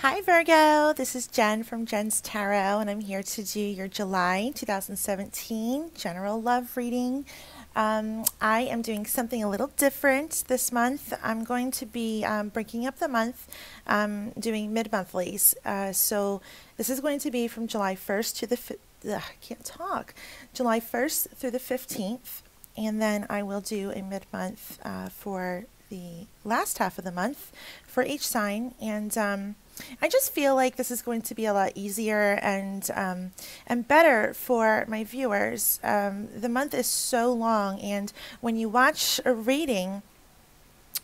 Hi Virgo, this is Jen from Jen's Tarot, and I'm here to do your July 2017 general love reading. I am doing something a little different this month. I'm going to be breaking up the month, doing mid-monthlies. So this is going to be from July 1st to I can't talk. July 1st through the 15th, and then I will do a mid-month for the last half of the month for each sign. And I just feel like this is going to be a lot easier and better for my viewers. The month is so long, and when you watch a reading,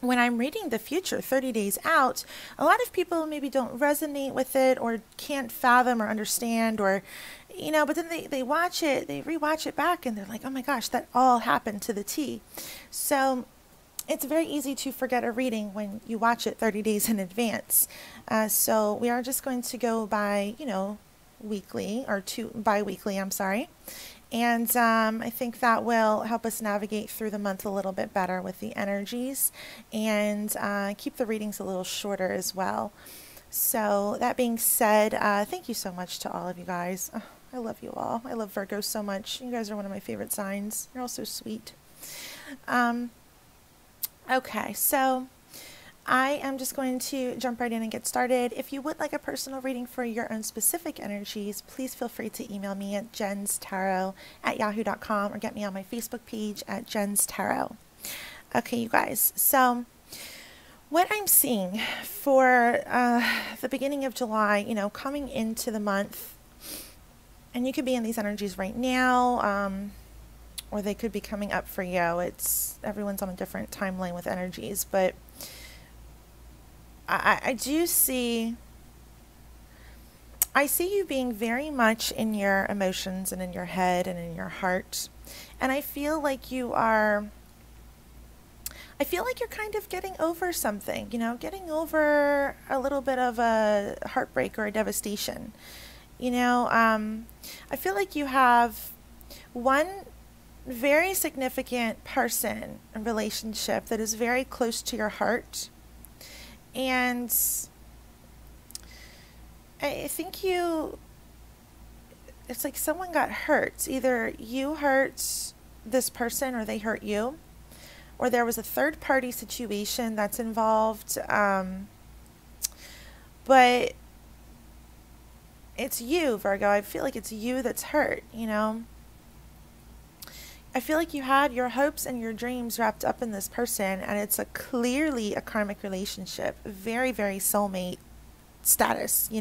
when I'm reading the future 30 days out, a lot of people maybe don't resonate with it or can't fathom or understand, or but then they watch it, they rewatch it back, and they're like, oh my gosh, that all happened to the T. So it's very easy to forget a reading when you watch it 30 days in advance. So we are just going to go by, weekly, or bi-weekly, I'm sorry. And I think that will help us navigate through the month a little bit better with the energies, and keep the readings a little shorter as well. So that being said, thank you so much to all of you guys. Oh, I love you all. I love Virgo so much. You guys are one of my favorite signs. You're all so sweet. Okay, so I am just going to jump right in and get started. If you would like a personal reading for your own specific energies, please feel free to email me at jenstarot@yahoo.com or get me on my Facebook page at Jen's Tarot. Okay, you guys, so what I'm seeing for the beginning of July, coming into the month, and you could be in these energies right now, or they could be coming up for you. Everyone's on a different timeline with energies, but I see you being very much in your emotions and in your head and in your heart. And I feel like you're kind of getting over something, getting over a little bit of a heartbreak or a devastation. I feel like you have one very significant person and relationship that is very close to your heart, and I think it's like someone got hurt. Either you hurt this person or they hurt you, or there was a third party situation that's involved, but it's you, Virgo. I feel like it's you that's hurt, I feel like you had your hopes and your dreams wrapped up in this person, and it's clearly a karmic relationship, very, very soulmate status.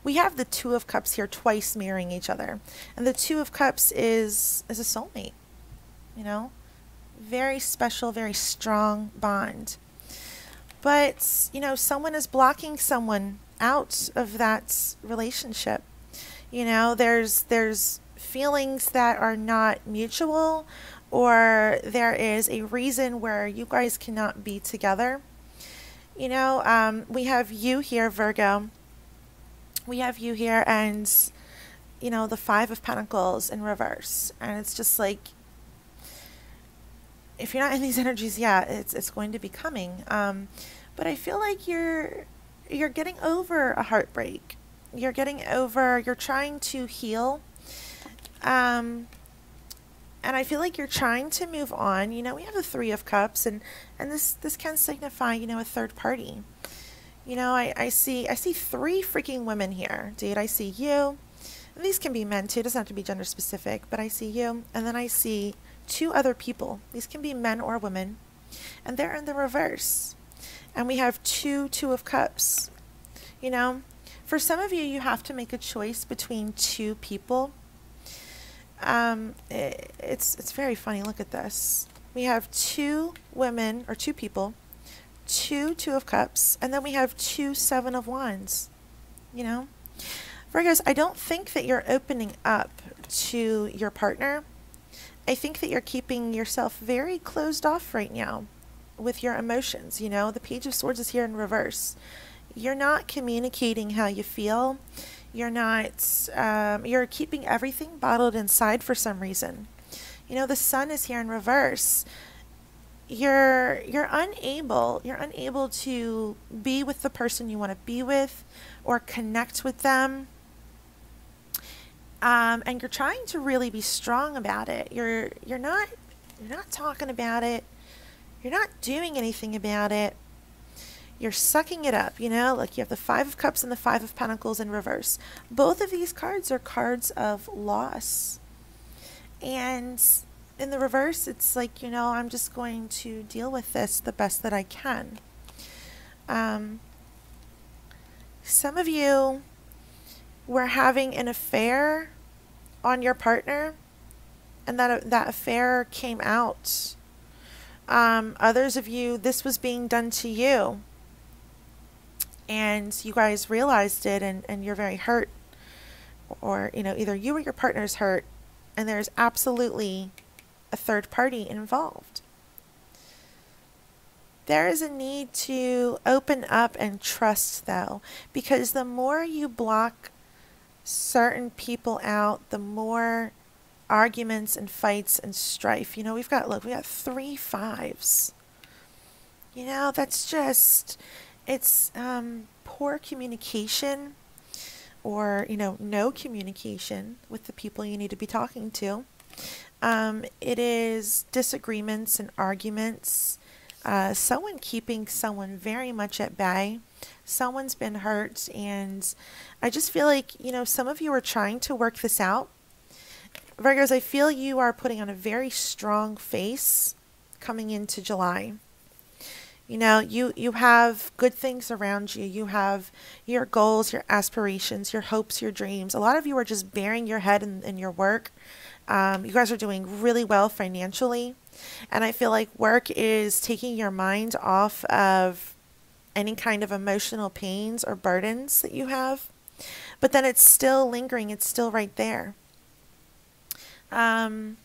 We have the Two of Cups here twice mirroring each other, and the Two of Cups is a soulmate, very special, very strong bond. But someone is blocking someone out of that relationship. There's feelings that are not mutual, or there is a reason where you guys cannot be together. We have you here, Virgo. We have you here, and the Five of Pentacles in reverse, and it's just like, if you're not in these energies yet, it's going to be coming. But I feel like you're getting over a heartbreak. You're trying to heal. And I feel like you're trying to move on. We have the Three of Cups, and this can signify, a third party. I see three freaking women here, dude. I see you, and these can be men too. It doesn't have to be gender specific, but I see you, and then I see two other people. These can be men or women, and they're in the reverse. And we have Two of Cups. For some of you, you have to make a choice between two people. It's very funny. Look at this. We have two women, or two people, Two of Cups, and then we have two Seven of Wands. Virgos, I don't think that you're opening up to your partner. I think that you're keeping yourself very closed off right now with your emotions. The Page of Swords is here in reverse. You're not communicating how you feel. You're keeping everything bottled inside for some reason. The Sun is here in reverse. you're unable to be with the person you want to be with or connect with them. And you're trying to really be strong about it. You're not talking about it. You're not doing anything about it. You're sucking it up, like you have the Five of Cups and the Five of Pentacles in reverse. Both of these cards are cards of loss. And in the reverse, it's like, I'm just going to deal with this the best that I can. Some of you were having an affair on your partner, and that affair came out. Others of you, this was being done to you, and you guys realized it, and you're very hurt, or either you or your partner's hurt, and there's absolutely a third party involved. There is a need to open up and trust, though, because the more you block certain people out, the more arguments and fights and strife. We got 3 fives. That's just, it's poor communication, or no communication with the people you need to be talking to. It is disagreements and arguments. Someone keeping someone very much at bay. Someone's been hurt, and I just feel like, some of you are trying to work this out. Virgos, I feel you are putting on a very strong face coming into July. You have good things around you. You have your goals, your aspirations, your hopes, your dreams. A lot of you are just bearing your head in your work. You guys are doing really well financially. And I feel like work is taking your mind off of any kind of emotional pains or burdens that you have. But then it's still lingering. It's still right there. On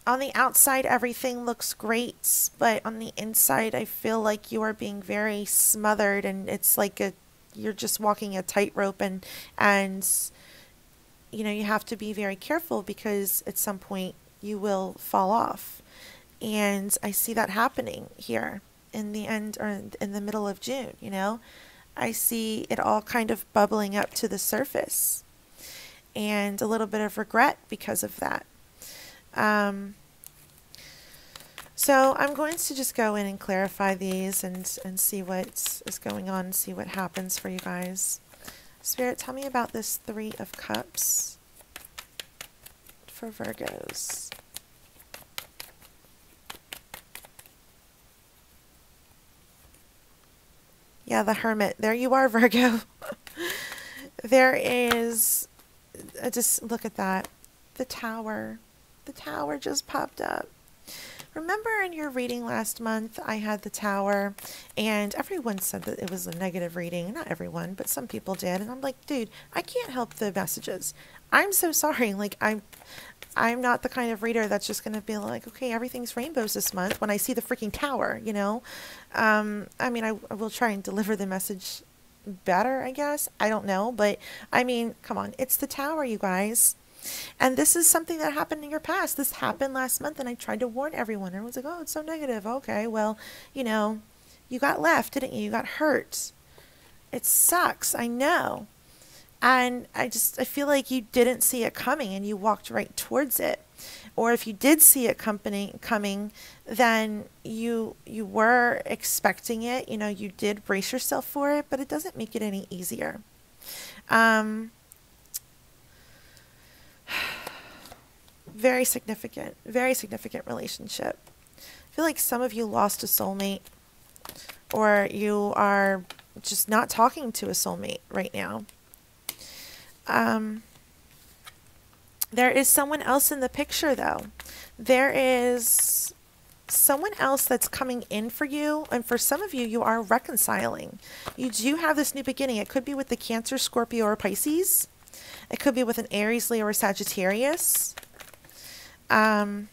the outside, everything looks great. But on the inside, I feel like you are being very smothered. And it's like you're just walking a tightrope. And you have to be very careful, because at some point you will fall off. And I see that happening here in the end, or in the middle of June. I see it all kind of bubbling up to the surface, and a little bit of regret because of that. So I'm going to just go in and clarify these and see what is going on, and see what happens for you guys. Spirit, tell me about this 3 of Cups for Virgos. Yeah, the Hermit. There you are, Virgo. There is, just look at that. The Tower. The Tower just popped up. Remember in your reading last month, I had the Tower, and everyone said that it was a negative reading. Not everyone, but some people did. And I'm like, dude, I can't help the messages. I'm so sorry. Like, I'm not the kind of reader that's just going to be like, okay, everything's rainbows this month when I see the freaking Tower, I mean, I will try and deliver the message better, I guess. I don't know. But, I mean, come on. It's the Tower, you guys. And this is something that happened in your past. This happened last month, and I tried to warn everyone. Everyone's like, oh, it's so negative. Okay, well, you got left, didn't you? You got hurt. It sucks. I know. And I feel like you didn't see it coming, and you walked right towards it. Or if you did see it coming, then you were expecting it. You did brace yourself for it, but it doesn't make it any easier. Very significant relationship. I feel like some of you lost a soulmate, or you are just not talking to a soulmate right now. There is someone else in the picture, though. There is someone else that's coming in for you, and for some of you, you are reconciling. You do have this new beginning. It could be with the Cancer, Scorpio, or Pisces. It could be with an Aries, Leo, or Sagittarius. I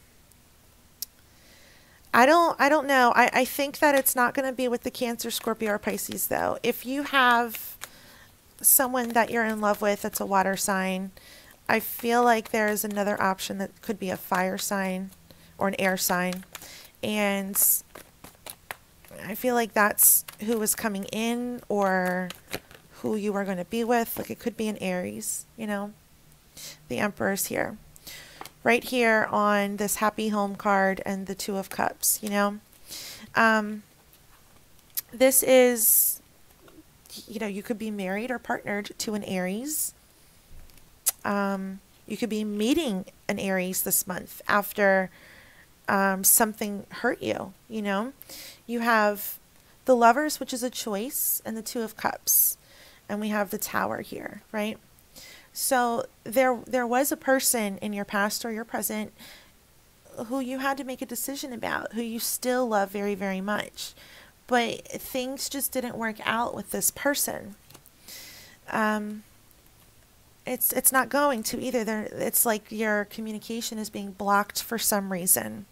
don't know. I think that it's not going to be with the Cancer, Scorpio, or Pisces, though. If you have someone that you're in love with that's a water sign, I feel like there is another option that could be a fire sign or an air sign. And I feel like that's who is coming in or who you are going to be with. Like it could be an Aries, you know. The Emperor's here. Right here on this happy home card and the Two of Cups, you know. This is, you know, you could be married or partnered to an Aries. You could be meeting an Aries this month after something hurt you, you know. You have the Lovers, which is a choice, and the Two of Cups. And we have the Tower here, right? So there was a person in your past or your present who you had to make a decision about, who you still love very, very much. But things just didn't work out with this person. It's not going to either. It's like your communication is being blocked for some reason.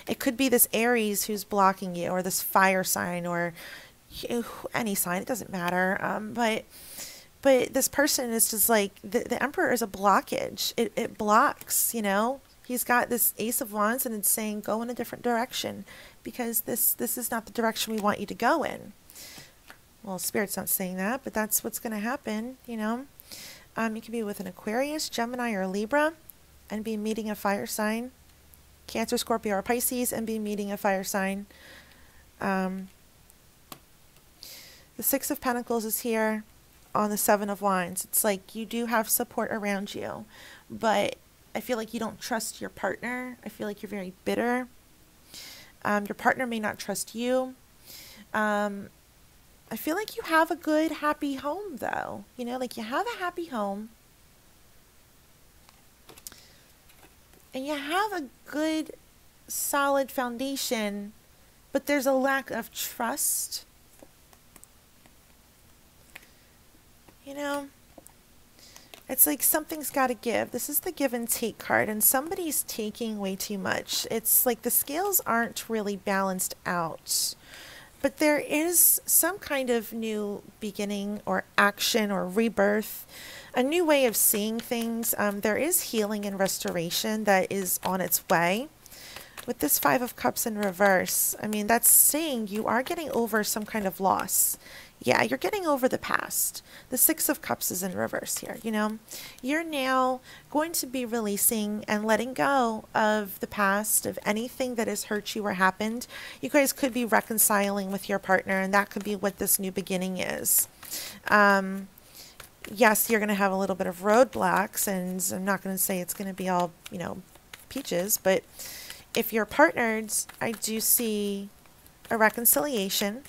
It could be this Aries who's blocking you, or this fire sign, or any sign. It doesn't matter. But this person is just like, the Emperor is a blockage. It blocks, you know. He's got this Ace of Wands and it's saying go in a different direction because this is not the direction we want you to go in. Well, Spirit's not saying that, but that's what's going to happen, you know. You can be with an Aquarius, Gemini, or Libra and be meeting a fire sign. Cancer, Scorpio, or Pisces and be meeting a fire sign. The Six of Pentacles is here on the Seven of Wands. It's like you do have support around you, but I feel like you don't trust your partner. I feel like you're very bitter. Your partner may not trust you. I feel like you have a good, happy home, though. You know, like you have a happy home. And you have a good, solid foundation, but there's a lack of trust. You know, it's like something's got to give. This is the give and take card, and somebody's taking way too much. It's like the scales aren't really balanced out. But there is some kind of new beginning or action or rebirth, a new way of seeing things. There is healing and restoration that is on its way. With this Five of Cups in reverse, I mean, that's saying you are getting over some kind of loss. Yeah, you're getting over the past. The Six of Cups is in reverse here, you know. You're now going to be releasing and letting go of the past, of anything that has hurt you or happened. You guys could be reconciling with your partner, and that could be what this new beginning is. Yes, you're going to have a little bit of roadblocks, and I'm not going to say it's going to be all, you know, peaches, but if you're partnered, I do see a reconciliation.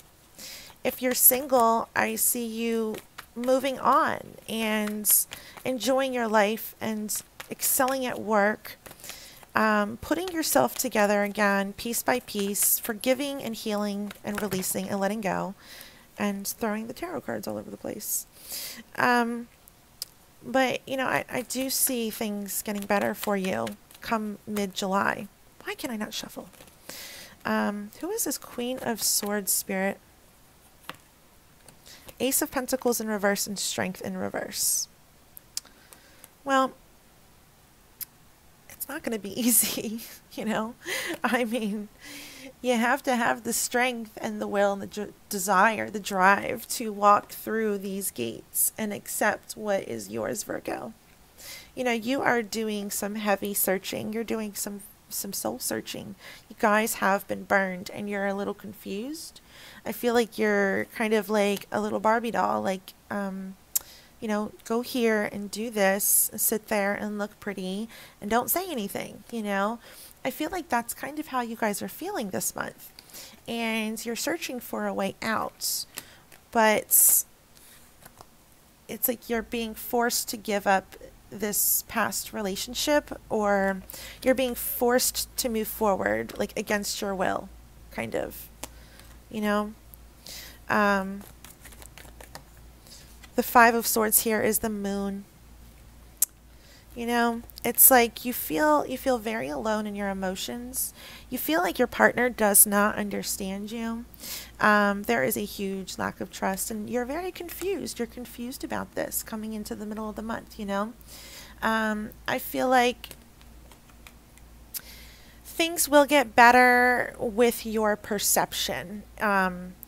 If you're single, I see you moving on and enjoying your life and excelling at work, putting yourself together again, piece by piece, forgiving and healing and releasing and letting go, and throwing the tarot cards all over the place. But, you know, I do see things getting better for you come mid-July. Why can I not shuffle? Who is this Queen of Swords spirit? Ace of Pentacles in reverse and Strength in reverse. Well, it's not going to be easy, you know. I mean, you have to have the strength and the will and the desire, the drive to walk through these gates and accept what is yours, Virgo. You know, you are doing some heavy searching. You're doing some soul searching. You guys have been burned and you're a little confused. I feel like you're kind of like a little Barbie doll, like, you know, go here and do this, sit there and look pretty and don't say anything, you know. I feel like that's kind of how you guys are feeling this month. And you're searching for a way out. But it's like you're being forced to give up this past relationship, or you're being forced to move forward, like against your will, kind of, you know. The Five of Swords here is the Moon. You know, it's like you feel very alone in your emotions. You feel like your partner does not understand you. There is a huge lack of trust, and you're very confused. You're confused about this coming into the middle of the month, you know. I feel like things will get better with your perception.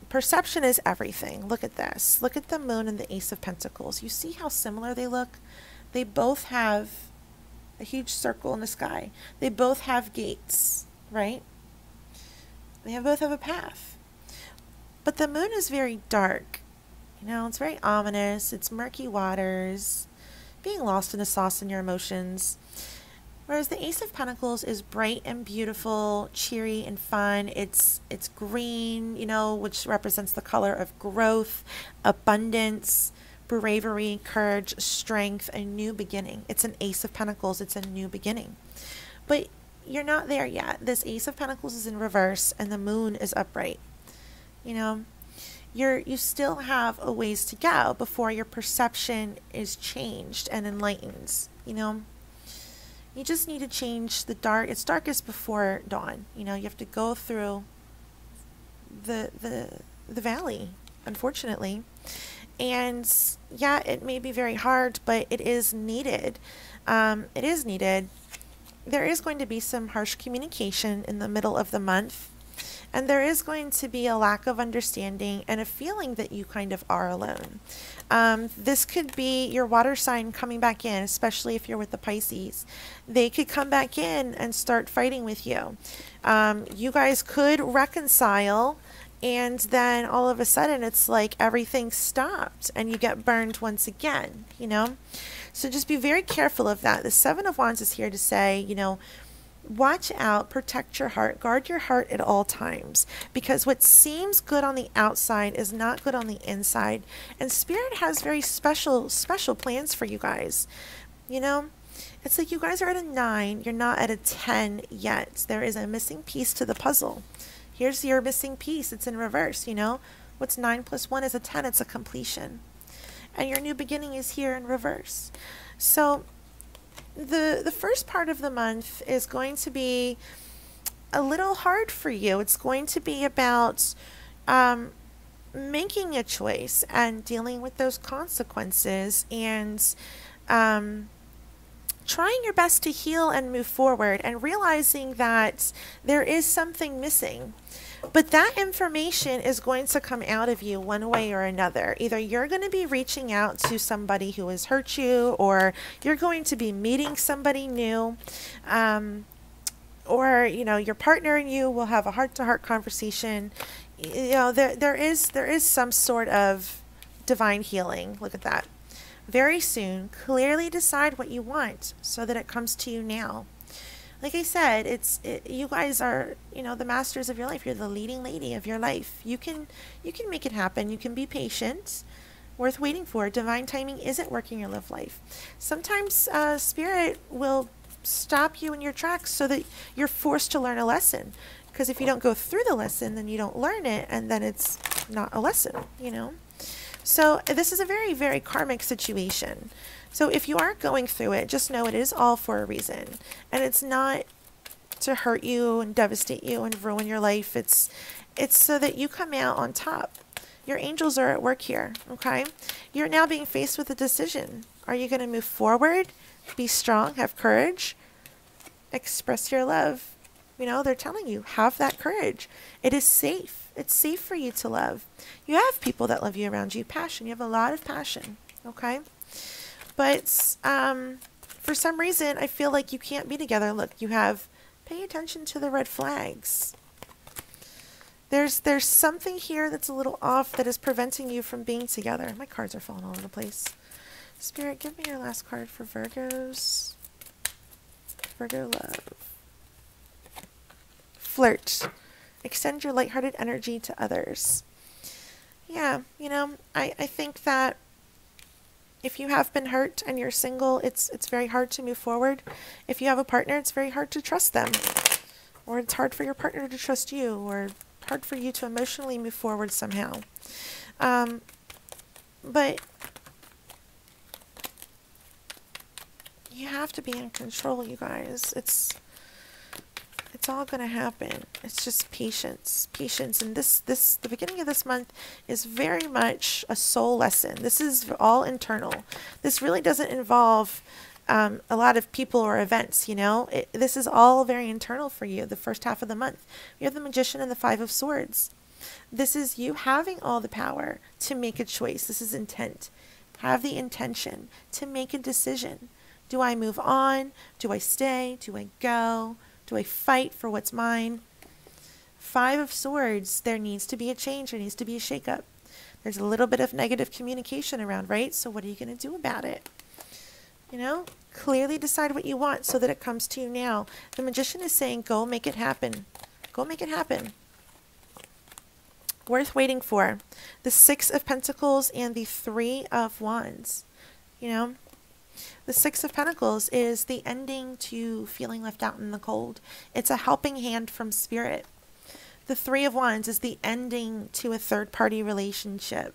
Perception is everything. Look at this. Look at the moon and the Ace of Pentacles. You see how similar they look? They both have a huge circle in the sky. They both have gates, right? They both have a path. But the moon is very dark. You know, it's very ominous. It's murky waters, being lost in the sauce in your emotions. Whereas the Ace of Pentacles is bright and beautiful, cheery and fun. It's green, you know, which represents the color of growth, abundance, bravery, courage, strength, a new beginning. It's an Ace of Pentacles. It's a new beginning. But you're not there yet. This Ace of Pentacles is in reverse and the moon is upright. You know, you still have a ways to go before your perception is changed and enlightens, you know. You just need to change the dark. It's darkest before dawn. You know, you have to go through the valley, unfortunately. And yeah, it may be very hard, but it is needed. It is needed. There is going to be some harsh communication in the middle of the month. And there is going to be a lack of understanding and a feeling that you kind of are alone. This could be your water sign coming back in, especially if you're with the Pisces. They could come back in and start fighting with you. You guys could reconcile, and then all of a sudden it's like everything stopped and you get burned once again, you know? So just be very careful of that. The Seven of Wands is here to say, you know, watch out, protect your heart, guard your heart at all times, because what seems good on the outside is not good on the inside. And Spirit has very special plans for you guys. You know, it's like you guys are at a 9, you're not at a 10 yet. There is a missing piece to the puzzle. Here's your missing piece. It's in reverse, you know. What's 9 plus 1 is a 10. It's a completion. And your new beginning is here in reverse. So the first part of the month is going to be a little hard for you. It's going to be about making a choice and dealing with those consequences and trying your best to heal and move forward and realizing that there is something missing. But that information is going to come out of you one way or another. Either you're going to be reaching out to somebody who has hurt you, or you're going to be meeting somebody new, or, you know, your partner and you will have a heart-to-heart conversation. You know, there is some sort of divine healing. Look at that. Very soon, clearly decide what you want so that it comes to you now. Like I said, you guys are, you know, the masters of your life. You're the leading lady of your life. You can make it happen. You can be patient, worth waiting for. Divine timing isn't working your love life. Sometimes Spirit will stop you in your tracks so that you're forced to learn a lesson. Because if you don't go through the lesson, then you don't learn it, and then it's not a lesson, you know. So this is a very, very karmic situation. So if you are going through it, just know it is all for a reason. And it's not to hurt you and devastate you and ruin your life. It's so that you come out on top. Your angels are at work here, okay? You're now being faced with a decision. Are you going to move forward, be strong, have courage, express your love? You know, they're telling you, have that courage. It is safe. It's safe for you to love. You have people that love you around you. Passion. You have a lot of passion, okay? But for some reason, I feel like you can't be together. Look, you have, pay attention to the red flags. There's something here that's a little off that is preventing you from being together. My cards are falling all over the place. Spirit, give me your last card for Virgos. Virgo love. Flirt. Extend your lighthearted energy to others. Yeah, you know, I think that if you have been hurt and you're single, it's very hard to move forward. If you have a partner, it's very hard to trust them. Or it's hard for your partner to trust you, or hard for you to emotionally move forward somehow. But you have to be in control, you guys. It's all going to happen. It's just patience. Patience. And the beginning of this month is very much a soul lesson. This is all internal. This really doesn't involve a lot of people or events, you know. This is all very internal for you, the first half of the month. You have the Magician and the Five of Swords. This is you having all the power to make a choice. This is intent. Have the intention to make a decision. Do I move on? Do I stay? Do I go? Do I fight for what's mine? Five of Swords, there needs to be a change. There needs to be a shakeup. There's a little bit of negative communication around, right? So what are you going to do about it? You know, clearly decide what you want so that it comes to you now. The Magician is saying, go make it happen. Go make it happen. Worth waiting for. The Six of Pentacles and the Three of Wands. You know, the Six of Pentacles is the ending to feeling left out in the cold. It's a helping hand from Spirit. The Three of Wands is the ending to a third-party relationship.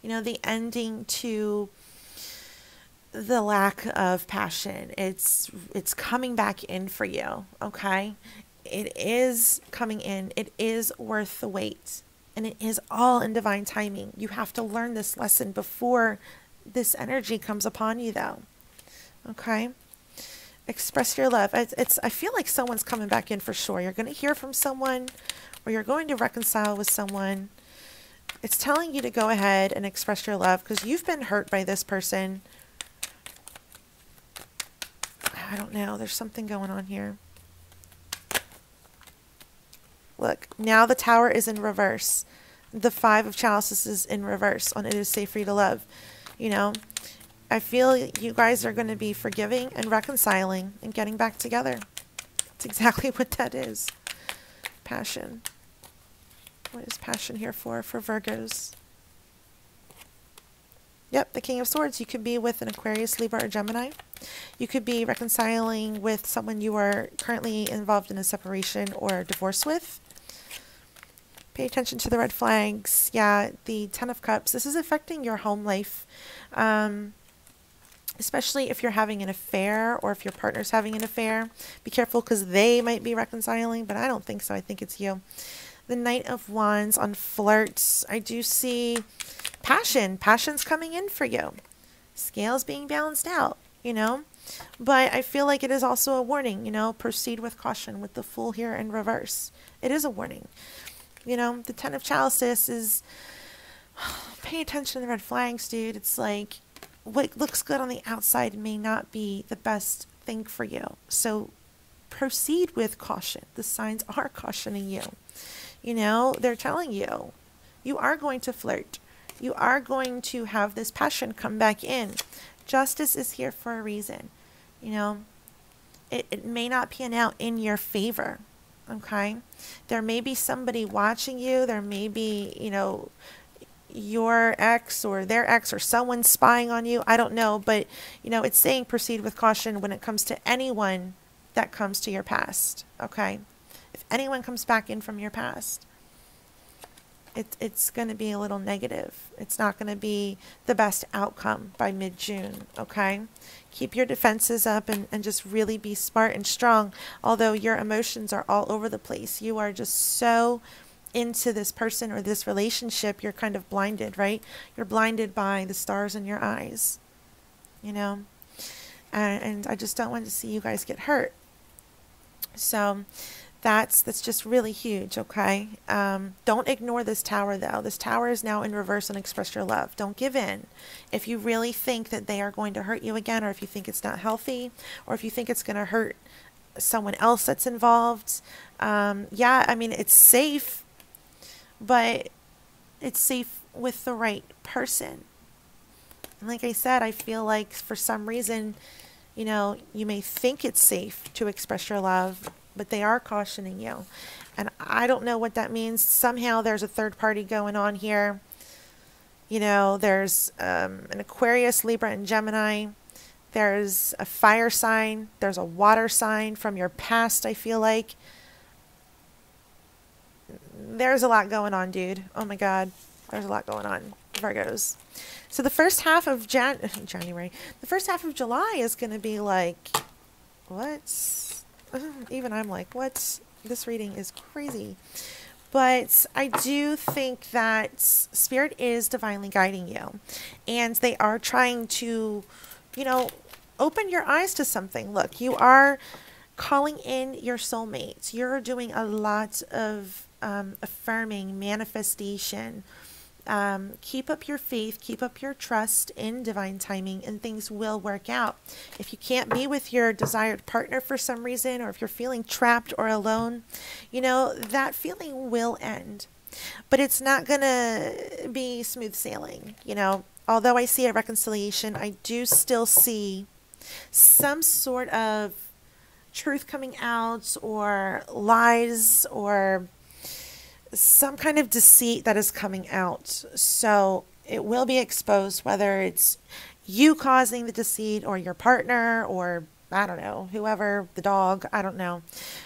You know, the ending to the lack of passion. It's coming back in for you, okay? It is coming in. It is worth the wait. And it is all in divine timing. You have to learn this lesson before this energy comes upon you, though. Okay? Express your love. I feel like someone's coming back in for sure. You're going to hear from someone, or you're going to reconcile with someone. It's telling you to go ahead and express your love because you've been hurt by this person. I don't know. There's something going on here. Look, now the Tower is in reverse. The Five of Chalices is in reverse on It Is Safe for You to Love. You know, I feel you guys are going to be forgiving and reconciling and getting back together. That's exactly what that is. Passion. What is passion here for Virgos? Yep, the King of Swords. You could be with an Aquarius, Libra, or Gemini. You could be reconciling with someone you are currently involved in a separation or divorce with. Pay attention to the red flags. Yeah, the Ten of Cups. This is affecting your home life, especially if you're having an affair or if your partner's having an affair. Be careful because they might be reconciling, but I don't think so. I think it's you. The Knight of Wands on flirts. I do see passion. Passion's coming in for you. Scales being balanced out, you know. But I feel like it is also a warning, you know. Proceed with caution with the Fool here in reverse. It is a warning. You know, the Ten of Chalices is, pay attention to the red flags, dude. It's like, what looks good on the outside may not be the best thing for you. So proceed with caution. The signs are cautioning you. You know, they're telling you, you are going to flirt. You are going to have this passion come back in. Justice is here for a reason. You know, it may not pan out in your favor. Okay, there may be somebody watching you. There may be, you know, your ex or their ex or someone spying on you. I don't know, but, you know, it's saying proceed with caution when it comes to anyone that comes to your past. Okay, if anyone comes back in from your past, it's going to be a little negative. It's not going to be the best outcome by mid-June, okay? Keep your defenses up and just really be smart and strong. Although your emotions are all over the place. You are just so into this person or this relationship, you're kind of blinded, right? You're blinded by the stars in your eyes, you know? And I just don't want to see you guys get hurt. So that's just really huge, okay? Don't ignore this Tower, though. This Tower is now in reverse and express your love. Don't give in. If you really think that they are going to hurt you again, or if you think it's not healthy, or if you think it's going to hurt someone else that's involved, yeah, I mean, it's safe, but it's safe with the right person. And like I said, I feel like for some reason, you know, you may think it's safe to express your love, but they are cautioning you. And I don't know what that means. Somehow there's a third party going on here. You know, there's an Aquarius, Libra, and Gemini. There's a fire sign. There's a water sign from your past, I feel like. There's a lot going on, dude. Oh my God. There's a lot going on, Virgos. So the first half of January, the first half of July is going to be like, what? Even I'm like, what? This reading is crazy. But I do think that Spirit is divinely guiding you. And they are trying to, you know, open your eyes to something. Look, you are calling in your soulmates. You're doing a lot of affirming, manifestation. Keep up your faith, keep up your trust in divine timing, and things will work out. If you can't be with your desired partner for some reason, or if you're feeling trapped or alone, that feeling will end. But it's not going to be smooth sailing. Although I see a reconciliation, I do still see some sort of truth coming out, or lies, or some kind of deceit that is coming out. So it will be exposed, whether it's you causing the deceit, or your partner, or I don't know, whoever, the dog, I don't know.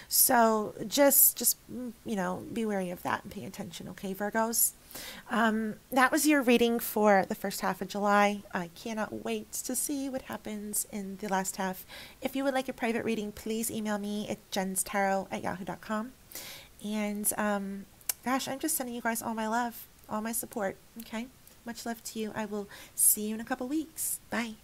So just be wary of that and pay attention, okay, Virgos? That was your reading for the first half of July. I cannot wait to see what happens in the last half. If you would like a private reading, please email me at jenstarot@yahoo.com. And gosh, I'm just sending you guys all my love, all my support, okay? Much love to you. I will see you in a couple weeks. Bye.